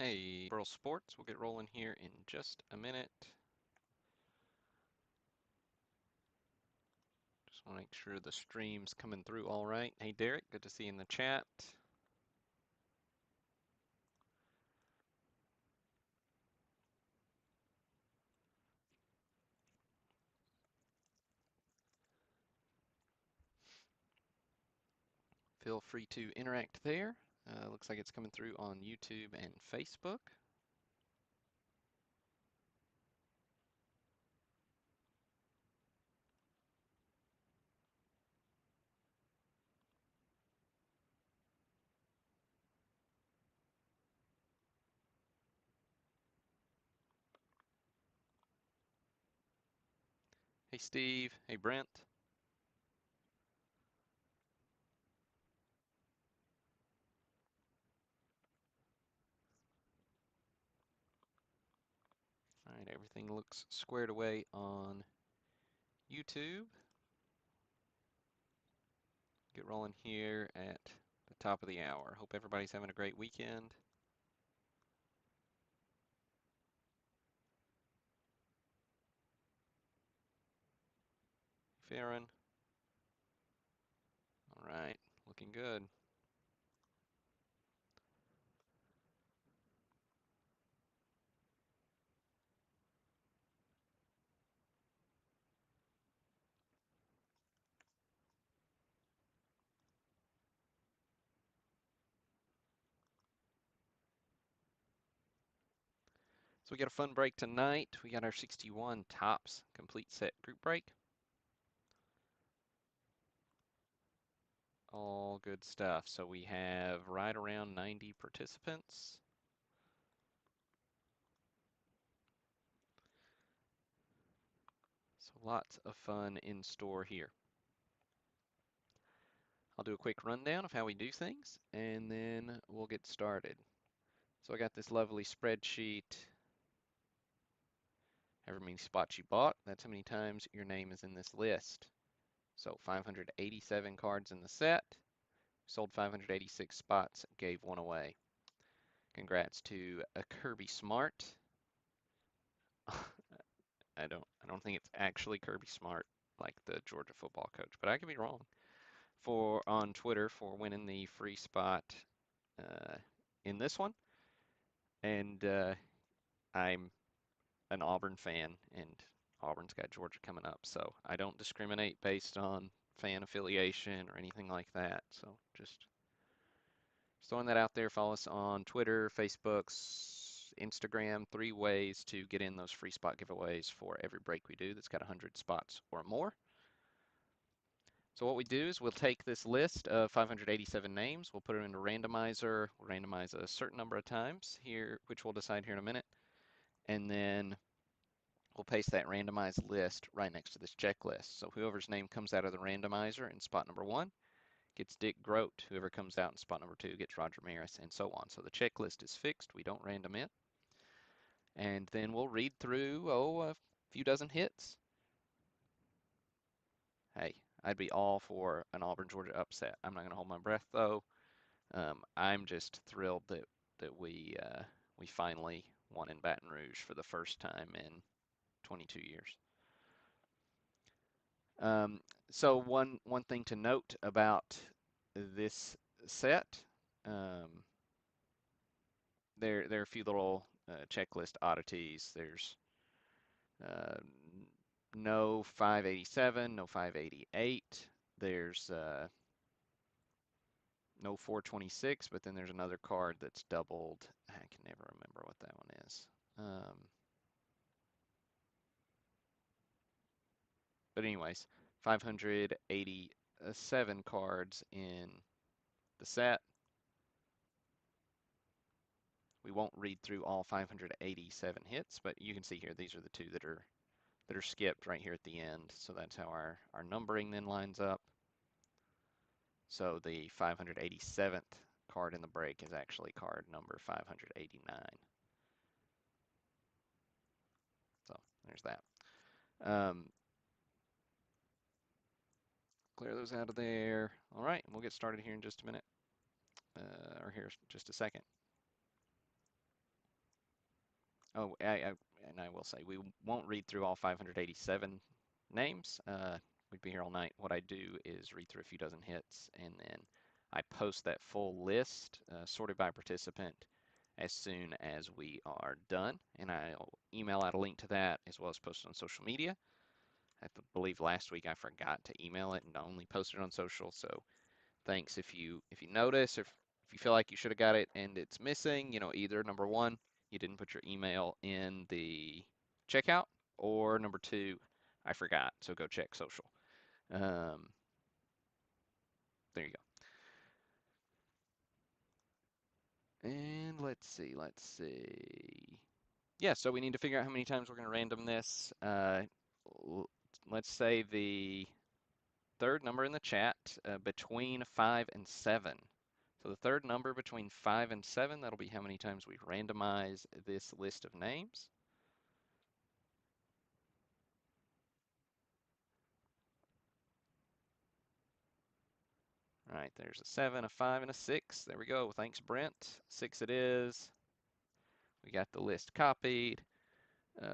Hey, Burl Sports, we'll get rolling here in just a minute. Just want to make sure the stream's coming through all right. Hey, Derek, good to see you in the chat. Feel free to interact there. Looks like it's coming through on YouTube and Facebook. Hey, Steve. Hey, Brent. All right, everything looks squared away on YouTube. Get rolling here at the top of the hour. Hope everybody's having a great weekend. Farron. All right, looking good. So we got a fun break tonight. We got our 61 tops complete set group break. All good stuff. So we have right around 90 participants. So lots of fun in store here. I'll do a quick rundown of how we do things and then we'll get started. So I got this lovely spreadsheet. However many spots you bought, that's how many times your name is in this list. So 587 cards in the set, sold 586 spots, gave one away. Congrats to a Kirby Smart. I don't think it's actually Kirby Smart like the Georgia football coach, but I could be wrong. For on Twitter for winning the free spot uh, in this one, and I'm an Auburn fan, and Auburn's got Georgia coming up, so I don't discriminate based on fan affiliation or anything like that. So just throwing that out there. Follow us on Twitter, Facebook, Instagram. 3 ways to get in those free spot giveaways for every break we do that's got 100 spots or more. So what we do is we'll take this list of 587 names, we'll put it into a randomizer, we'll randomize a certain number of times here, which we'll decide here in a minute, and then we'll paste that randomized list right next to this checklist. So whoever's name comes out of the randomizer in spot number 1 gets Dick Grote. Whoever comes out in spot number 2 gets Roger Maris, and so on. So the checklist is fixed. We don't random it. And then we'll read through, a few dozen hits. Hey, I'd be all for an Auburn Georgia upset. I'm not going to hold my breath though. I'm just thrilled that we finally won in Baton Rouge for the first time in 22 years. So one thing to note about this set, um, there are a few little checklist oddities. There's uh, no 587, no 588. There's no 426, but then there's another card that's doubled. I can never remember what that one is. But anyways, 587 cards in the set. We won't read through all 587 hits, but you can see here these are the two that are skipped right here at the end. So that's how our numbering then lines up. So the 587th card in the break is actually card number 589. So there's that. Clear those out of there. All right, we'll get started here in just a minute, or here just a second. Oh, and I will say we won't read through all 587 names. We'd be here all night. What I do is read through a few dozen hits, and then I post that full list, sorted by participant, as soon as we are done. And I'll email out a link to that as well as post it on social media. I believe last week I forgot to email it and only posted it on social. So thanks if you notice or if you feel like you should have got it and it's missing, either number one, you didn't put your email in the checkout, or number two, I forgot. So go check social. Um, there you go. And let's see. Yeah, so we need to figure out how many times we're going to random this. Let's say the third number in the chat, between 5 and 7. So the third number between 5 and 7, that'll be how many times we randomize this list of names. All right, there's a 7, a 5, and a 6. There we go. Thanks, Brent. 6 it is. We got the list copied.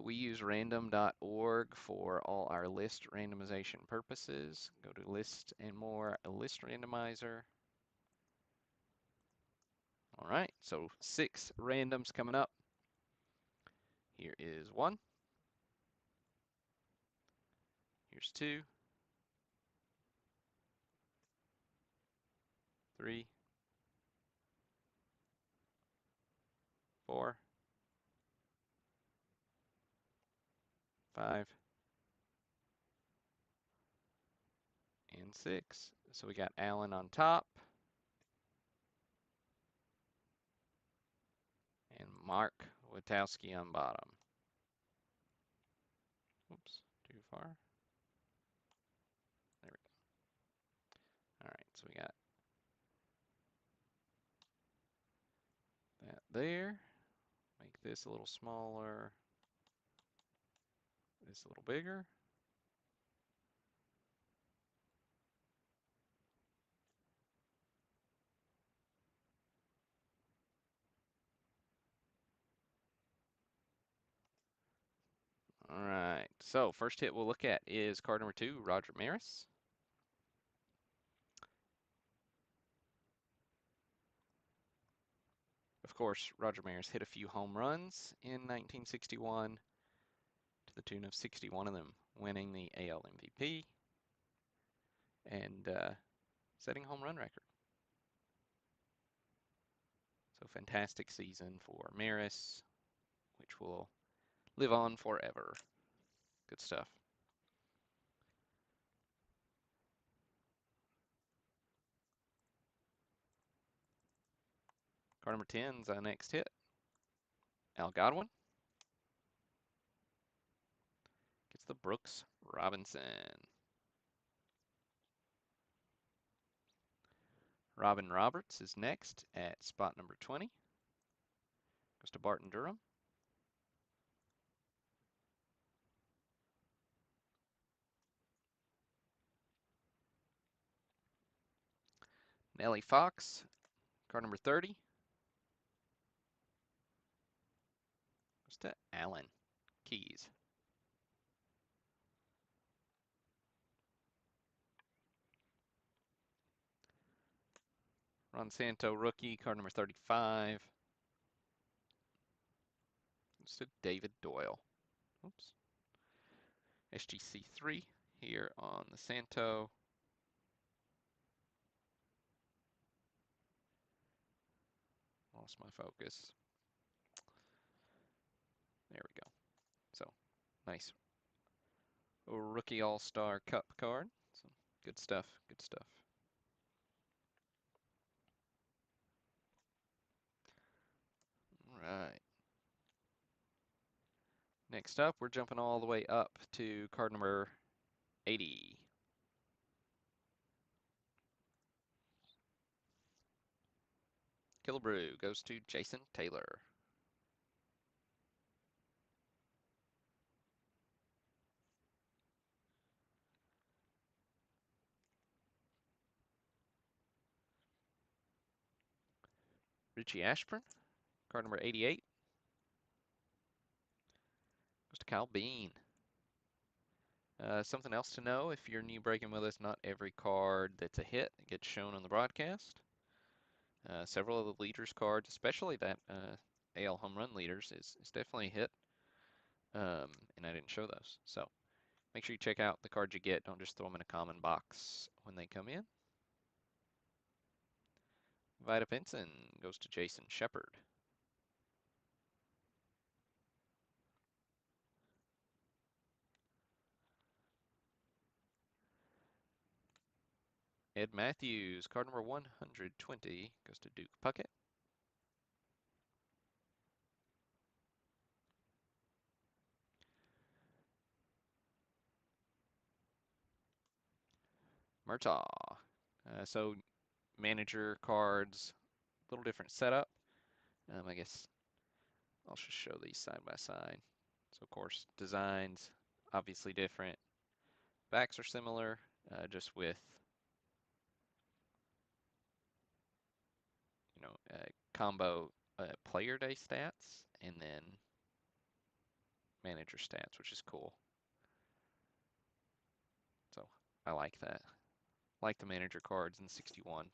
We use random.org for all our list randomization purposes. Go to list and more, a list randomizer. All right, so 6 randoms coming up. Here is 1. Here's 2, 3, 4, 5, and 6. So we got Allen on top and Mark Witowski on bottom. Oops, too far. There we go. All right, so we got that there. Make this a little smaller, this a little bigger. All right, so first hit we'll look at is card number 2, Roger Maris. Of course, Roger Maris hit a few home runs in 1961 to the tune of 61 of them, winning the AL MVP and setting a home run record. So fantastic season for Maris, which will live on forever. Good stuff. Card number 10's our next hit. Al Godwin gets the Brooks Robinson. Robin Roberts is next at spot number 20. Goes to Barton Durham. Nellie Fox, card number 30. Goes to Allen Keys. Ron Santo rookie, card number 35. Goes to David Doyle. Oops. SGC 3 here on the Santo. Lost my focus. There we go. So, nice rookie all-star cup card. So, good stuff, good stuff. All right. Next up, we're jumping all the way up to card number 80. Killebrew goes to Jason Taylor. Richie Ashburn, card number 88. Kyle Bean. Something else to know, if you're new breaking with us, not every card that's a hit gets shown on the broadcast. Several of the leaders cards, especially that AL home run leaders, is definitely a hit, and I didn't show those. So make sure you check out the cards you get. Don't just throw them in a common box when they come in. Vida Pinson goes to Jason Shepard. Ed Matthews, card number 120, goes to Duke Puckett. Murtaugh. So manager cards, a little different setup. I guess I'll just show these side by side. So of course, designs obviously different. Backs are similar, just with combo player day stats and then manager stats, which is cool. So I like that. Like the manager cards in 61.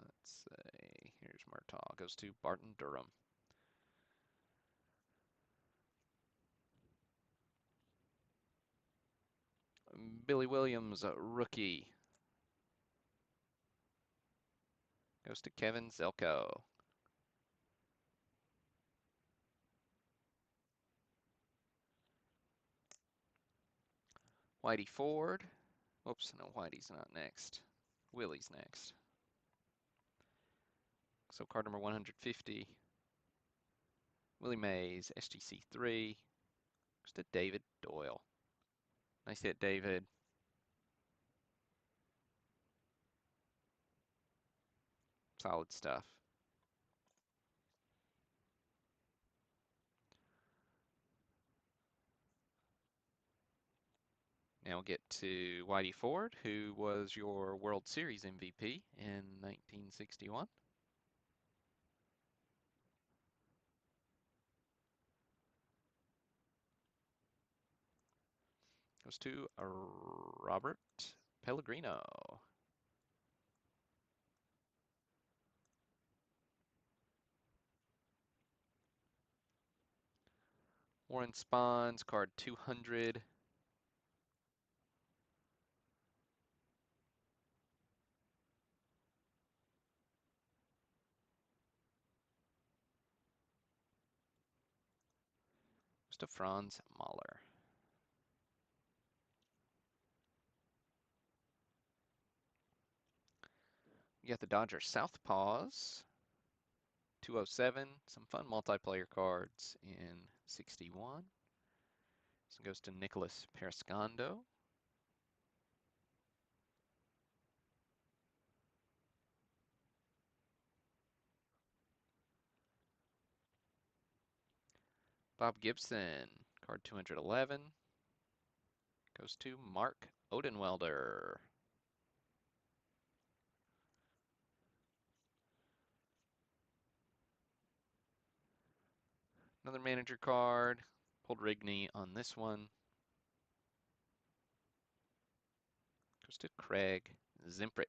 Let's say, here's Murtaugh, goes to Barton Durham. Billy Williams, rookie, goes to Kevin Zelko. Whitey Ford. Oops, no, Whitey's not next. Willie's next. So card number 150. Willie Mays, SGC 3. Goes to David Doyle. Nice hit, David. Solid stuff. Now we'll get to Whitey Ford, who was your World Series MVP in 1961. Goes to Robert Pellegrino. Warren Spahns, card 200. Goes to Franz Mahler. You got the Dodgers Southpaws, 207. Some fun multiplayer cards in 61. This goes to Nicholas Periscondo. Bob Gibson, card 211, goes to Mark Odenwelder. Another manager card, pulled Rigney on this one. Goes to Craig Zimprich.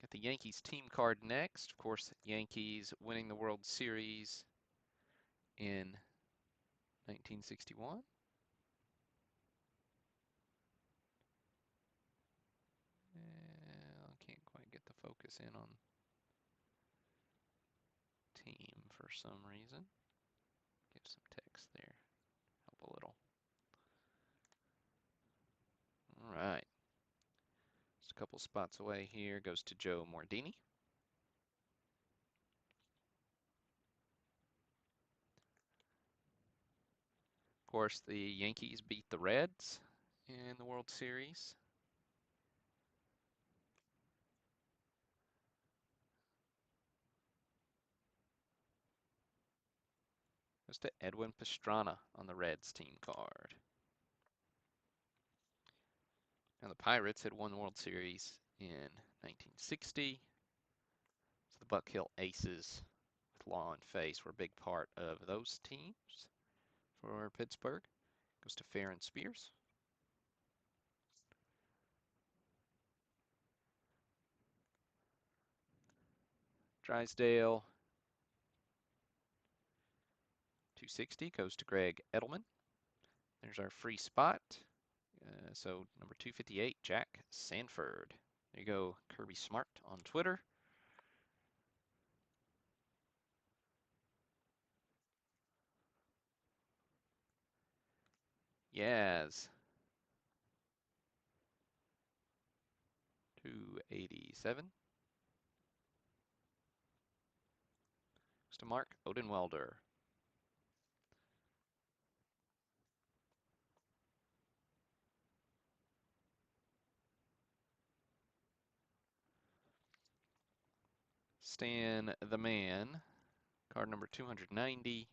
Got the Yankees team card next. Of course, Yankees winning the World Series in 1961. I can't quite get the focus in on team for some reason. Give some text there, help a little. All right, just a couple spots away here. Goes to Joe Mordini. Of course, the Yankees beat the Reds in the World Series. Goes to Edwin Pastrana on the Reds team card. Now the Pirates had won the World Series in 1960. So the Buck Hill Aces with Law and Face were a big part of those teams for Pittsburgh. Goes to Fair and Spears. Drysdale, 260, goes to Greg Edelman. There's our free spot. So number 258, Jack Sanford. There you go, Kirby Smart on Twitter. Yaz, 287. Goes to Mark Odenwelder. Stan the Man, card number 290,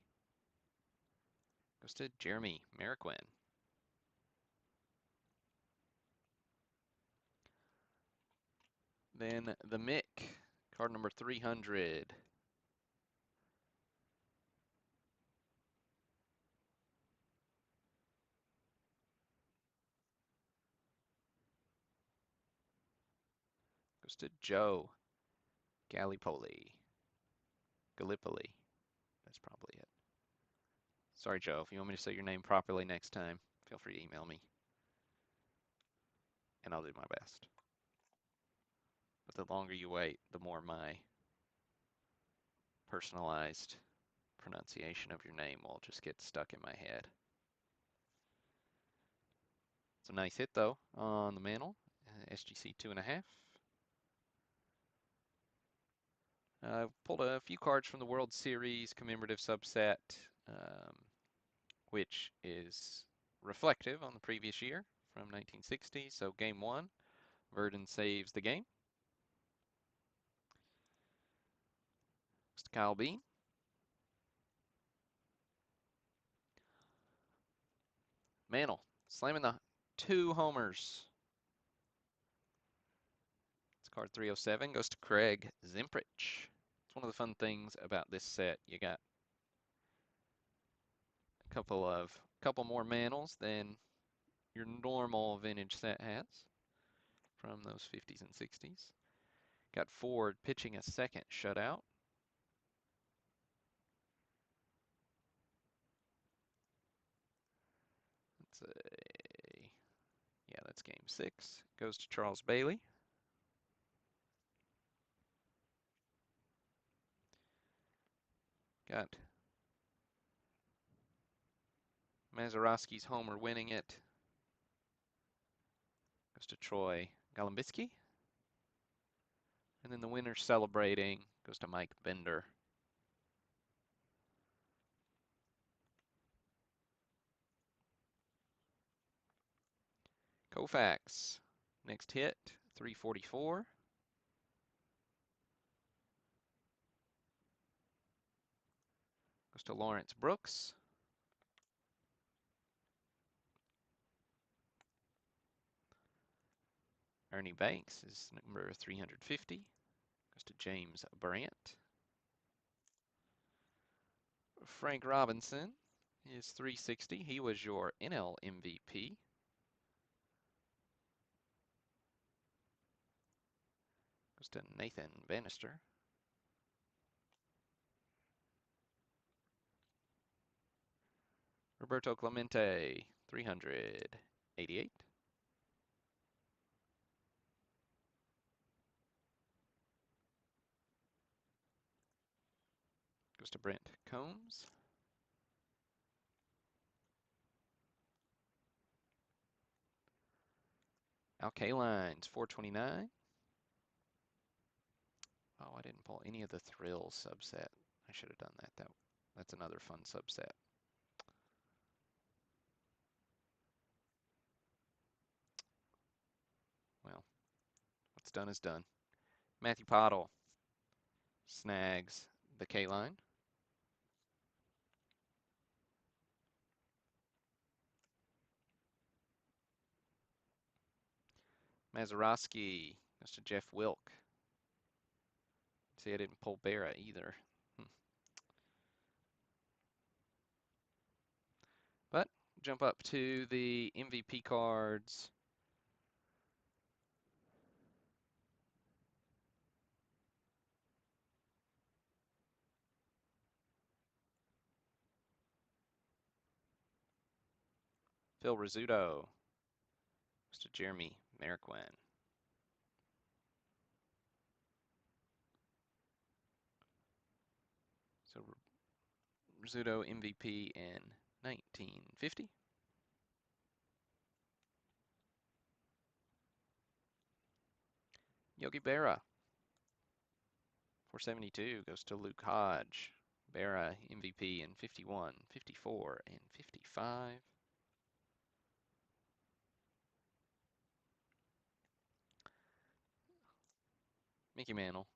goes to Jeremy Mariquin. Then the Mick, card number 300. Goes to Joe Gallipoli. Gallipoli. That's probably it. Sorry, Joe. If you want me to say your name properly next time, feel free to email me, and I'll do my best. But the longer you wait, the more my personalized pronunciation of your name will just get stuck in my head. It's a nice hit, though, on the mantle. SGC 2.5. Pulled a few cards from the World Series commemorative subset, which is reflective on the previous year from 1960. So game one, Verdon saves the game. Mr. Kyle Bean. Mantle, slamming the 2 homers. It's card 307, goes to Craig Zimprich. It's one of the fun things about this set. You got a couple more mantles than your normal vintage set has from those 50s and 60s. Got Ford pitching a second shutout. That's game 6. Goes to Charles Bailey. Got Mazeroski's homer winning it. Goes to Troy Golombisky. And then the winner celebrating goes to Mike Bender. Koufax, next hit, 344. Goes to Lawrence Brooks. Ernie Banks is number 350. Goes to James Brandt. Frank Robinson is 360. He was your NL MVP. Goes to Nathan Bannister. Roberto Clemente, 388. Goes to Brent Combs. Al Kalines, 429. Oh, I didn't pull any of the Thrill subset. I should have done that. That's another fun subset. Well, what's done is done. Matthew Pottle snags the K-line. Mazeroski goes to Jeff Wilk. See, I didn't pull Berra either. But jump up to the MVP cards. Phil Rizzuto goes to Jeremy Marquand. So Rizzuto MVP in 1950. Yogi Berra, 472, goes to Luke Hodge. Berra MVP in 51, 54, and 55. Mickey Mantle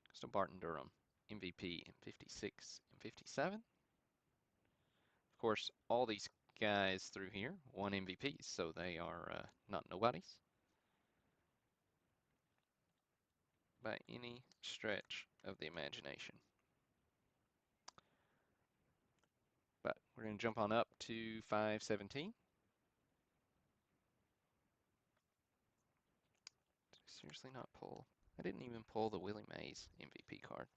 goes to Barton Durham. MVP in 56 and 57. Of course, all these guys through here won MVPs, so they are not nobodies by any stretch of the imagination. But we're going to jump on up to 517. Did I seriously not pull? I didn't even pull the Willie Mays MVP card.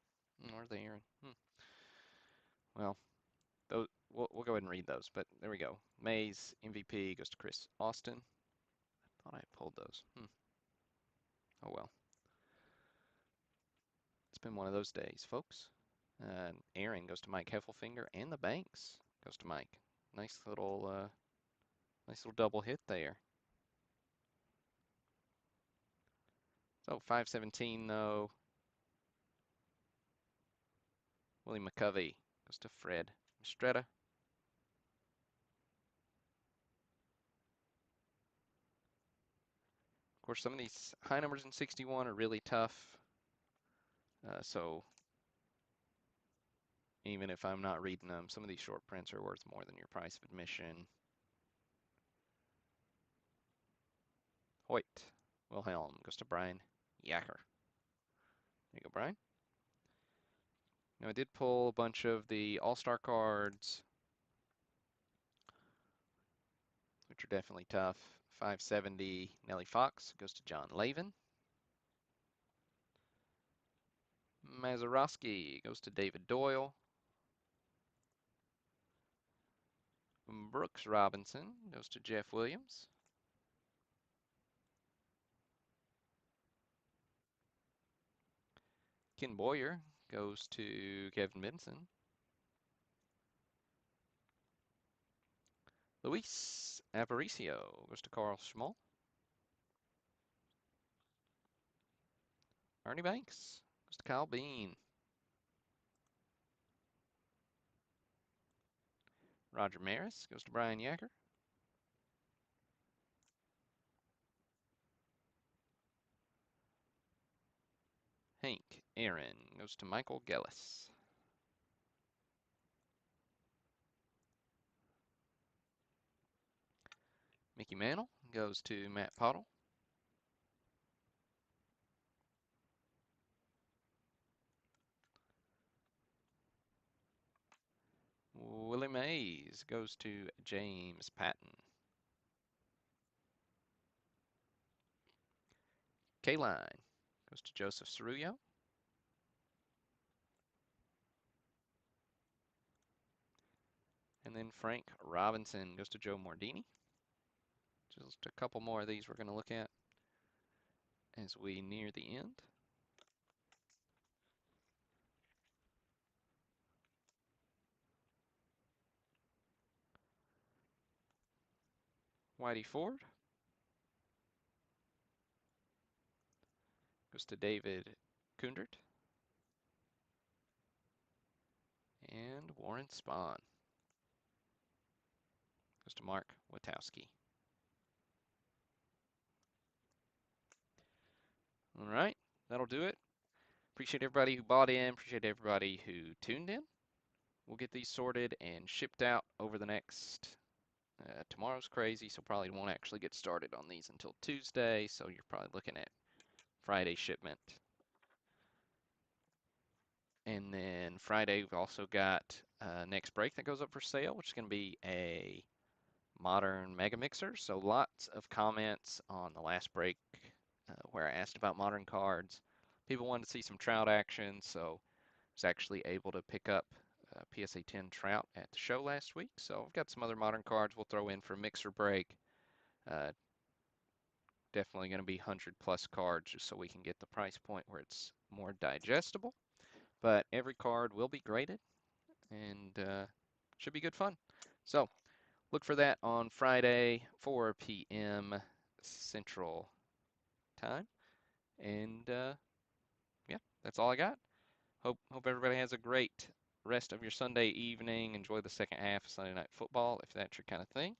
Or the Aaron. Well, those, we'll go ahead and read those, but there we go. Mays MVP goes to Chris Austin. I thought I pulled those. Oh well. It's been one of those days, folks. Aaron goes to Mike Heffelfinger, and the Banks goes to Mike. Nice little double hit there. So 517 though. Willie McCovey goes to Fred Mistretta. Of course, some of these high numbers in 61 are really tough. So even if I'm not reading them, some of these short prints are worth more than your price of admission. Hoyt Wilhelm goes to Brian Yacker. There you go, Brian. Now I did pull a bunch of the All-Star cards, which are definitely tough. 570 Nellie Fox goes to John Lavin. Mazeroski goes to David Doyle. Brooks Robinson goes to Jeff Williams. Ken Boyer goes to Kevin Benson. Luis Aparicio goes to Carl Schmull. Ernie Banks goes to Kyle Bean. Roger Maris goes to Brian Yacker. Hank Aaron goes to Michael Gellis. Mickey Mantle goes to Matt Pottle. Willie Mays goes to James Patton. K-Line goes to Joseph Cerullo. And then Frank Robinson goes to Joe Mordini. Just a couple more of these we're going to look at as we near the end. Whitey Ford goes to David Kundert. And Warren Spahn goes to Mark Witowski. All right, that'll do it. Appreciate everybody who bought in. Appreciate everybody who tuned in. We'll get these sorted and shipped out over the next Tomorrow's crazy, so probably won't actually get started on these until Tuesday. So you're probably looking at Friday shipment. And then Friday, we've also got next break that goes up for sale, which is going to be a modern mega mixer. So lots of comments on the last break where I asked about modern cards. People wanted to see some Trout action, so I was actually able to pick up PSA 10 Trout at the show last week. So I've got some other modern cards we'll throw in for mixer break. Uh, Definitely going to be 100 plus cards just so we can get the price point where it's more digestible. But every card will be graded and should be good fun. So look for that on Friday, 4 p.m. Central Time. And yeah, that's all I got. Hope everybody has a great rest of your Sunday evening. Enjoy the second half of Sunday Night Football if that's your kind of thing,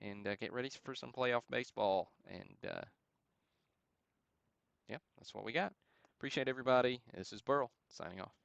and get ready for some playoff baseball. And yeah, that's what we got. Appreciate everybody. This is Burl signing off.